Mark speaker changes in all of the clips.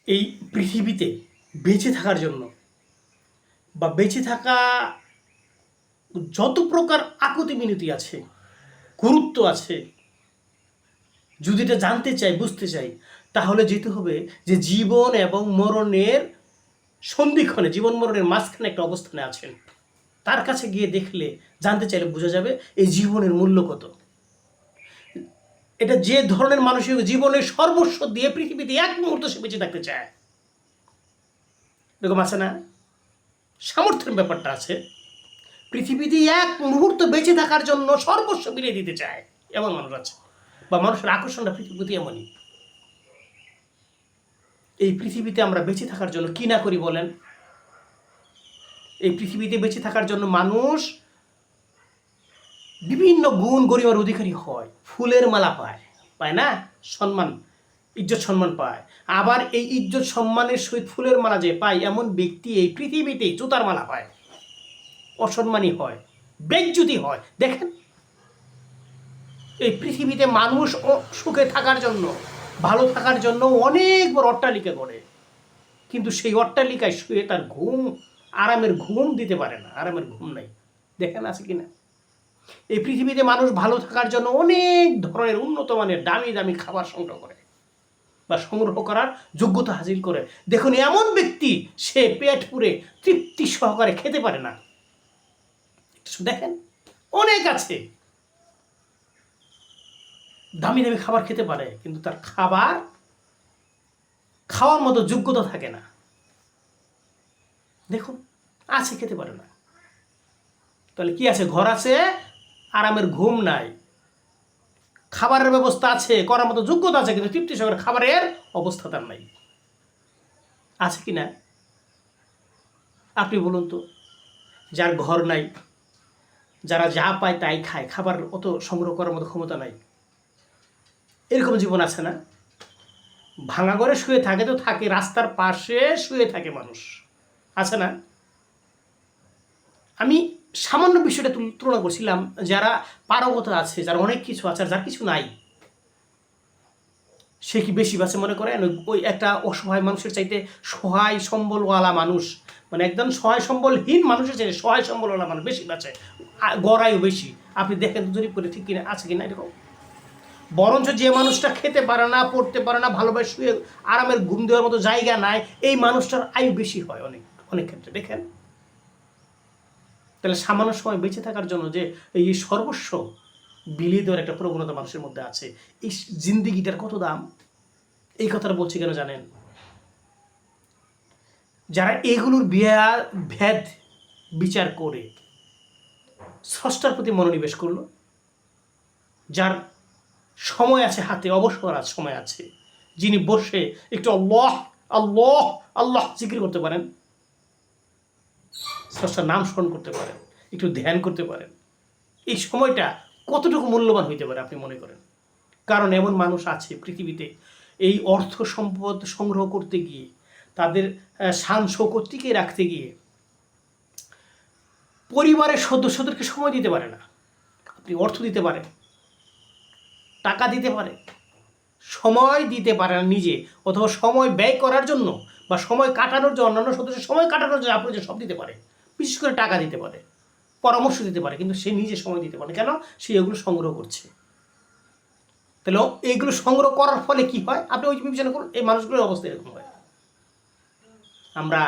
Speaker 1: এই পৃথিবীতে বেঁচে থাকার জন্য বা বেঁচে থাকা যত প্রকার আকুতি মিনতি আছে, গুরুত্ব আছে, যদি এটা জানতে চাই, বুঝতে চাই, তাহলে যেতে হবে যে জীবন এবং মরণের সন্ধিক্ষণে, জীবন মরণের মাঝখানে একটা অবস্থানে আছেন। তার কাছে গিয়ে দেখলে, জানতে চাইলে বোঝা যাবে এই জীবনের মূল্য কত। এটা যে ধরনের মানুষের জীবনের সর্বস্ব দিয়ে পৃথিবীতে এক মুহূর্ত সে বেঁচে থাকতে চায়, এরকম আছে না? সামর্থ্যের ব্যাপারটা আছে। পৃথিবীতে এক মুহূর্ত বেঁচে থাকার জন্য সর্বস্ব বিলিয়ে দিতে চায় এমন মানুষ আছে, বা মানুষের আকর্ষণটা পৃথিবীতে এমনই। এই পৃথিবীতে আমরা বেঁচে থাকার জন্য কি না করি বলেন? এই পৃথিবীতে বেঁচে থাকার জন্য মানুষ বিভিন্ন গুণ গরিমার অধিকারী হয়, ফুলের মালা পায়, পায় না? সম্মান, ইজ্জত সম্মান পায়। আবার এই ইজ্জত সম্মানের সহিত ফুলের মালা যে পায়, এমন ব্যক্তি এই পৃথিবীতেই জুতার মালা পায়, অসম্মানী হয়, বেজ্জতি হয়। দেখেন, এই পৃথিবীতে মানুষ সুখে থাকার জন্য, ভালো থাকার জন্য অনেক বড় অট্টালিকা গড়ে, কিন্তু সেই অট্টালিকায় শুয়ে তার ঘুম, আরামের ঘুম দিতে পারে না, আরামের ঘুম নাই। দেখেন আছে কিনা? এই পৃথিবীতে মানুষ ভালো থাকার জন্য অনেক ধরনের উন্নত মানের দামি দামি খাবার সংগ্রহ করে বা সংগ্রহ করার যোগ্যতা হাসিল করে। দেখুন, এমন ব্যক্তি সে পেট পুরে তৃপ্তি সহকারে খেতে পারে না। দেখেন, অনেক আছে দামি দামি খাবার খেতে পারে, কিন্তু তার খাওয়ার মতো যোগ্যতা থাকে না। দেখুন, আছে, খেতে পারে না। তাহলে কি আছে? ঘর আছে, আরামের ঘুম নাই। খাবারের ব্যবস্থা আছে, করার মতো যোগ্যতা আছে, কিন্তু তৃপ্তি সহকারে খাবারের অবস্থা তার নাই। আছে কি না? আপনি বলুন তো, যার ঘর নাই, যারা যা পায় তাই খায়, খাবার অত সংগ্রহ করার মতো ক্ষমতা নাই, এরকম জীবন আছে না? ভাঙা ঘরে শুয়ে থাকে তো থাকে, রাস্তার পাশে শুয়ে থাকে মানুষ, আছে না? আমি সামান্য বিষয়টা তুলনা করছিলাম, যারা পারগতা আছে, যারা অনেক কিছু আছে, আর যার কিছু নাই, সে কি বেশি বাঁচে মনে করেন? ওই একটা অসহায় মানুষের চাইতে সহায় সম্বলওয়ালা মানুষ, মানে একদম সহায় সম্বলহীন মানুষের চাইতে সহায় সম্বলওয়ালা মানুষ বেশি বাঁচে, গড়াইও বেশি। আপনি দেখেন জরিপ করে, ঠিক কিনা, আছে কিনা এরকম? বরঞ্চ যে মানুষটা খেতে পারে না, পড়তে পারে না, ভালোভাবে শুয়ে আরামের ঘুম দেওয়ার মতো জায়গা নাই, এই মানুষটার আয়ু বেশি হয় অনেক অনেক ক্ষেত্রে। দেখেন, তাহলে সামান্য সময় বেঁচে থাকার জন্য যে এই সর্বস্ব বিলিয়ে দেওয়ার একটা প্রবণতা মানুষের মধ্যে আছে, এই জিন্দিগিটার কত দাম। এই কথাটা বলছি কেন জানেন? যারা এগুলোর ভেদ বিচার করে স্রষ্টার প্রতি মনোনিবেশ করলো, যার সময় আছে হাতে, অবসর সময় আছে, যিনি বসে একটু আল্লাহ আল্লাহ আল্লাহ জিকির করতে পারেন, স্রষ্টার নাম স্মরণ করতে পারেন, একটু ধ্যান করতে পারেন, এই সময়টা কতটুকু মূল্যবান হইতে পারে আপনি মনে করেন? কারণ এমন মানুষ আছে পৃথিবীতে, এই অর্থ সম্পদ সংগ্রহ করতে গিয়ে, তাদের শান শৌকত টিকিয়ে রাখতে গিয়ে পরিবারের সদস্যদেরকে সময় দিতে পারে না। আপনি অর্থ দিতে পারেন, টাকা দিতে পারে, সময় দিতে পারে না নিজে, অথবা সময় ব্যয় করার জন্য বা সময় কাটানোর জন্য, অন্যান্য সদস্য সময় কাটানোর জন্য আপনি যে সব দিতে পারে, বিশেষ করে টাকা দিতে পারে, পরামর্শ দিতে পারে, কিন্তু সে নিজে সময় দিতে পারে কেন? সে এগুলো সংগ্রহ করছে। তাহলে এইগুলো সংগ্রহ করার ফলে কি হয়? আপনি ওই বিবেচনা করুন, এই মানুষগুলোর অবস্থা এরকম হয়। আমরা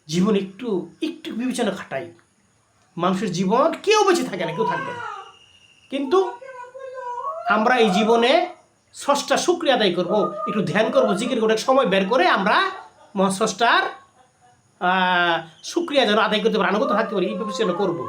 Speaker 1: জীবন একটু একটু বিবেচনা খাটাই, মানুষের জীবন কেউ বেঁচে থাকে না, কেউ থাকবে না, কিন্তু আমরা এই জীবনে স্রষ্টার শুকরিয়া আদায় করবো, একটু ধ্যান করবো, জিকির করে সময় বের করে আমরা মহাস্রষ্টার শুকরিয়া যেন আদায় করতে পারি, আনুগত্য থাকতে পারি, এই বিবেচনা করবো।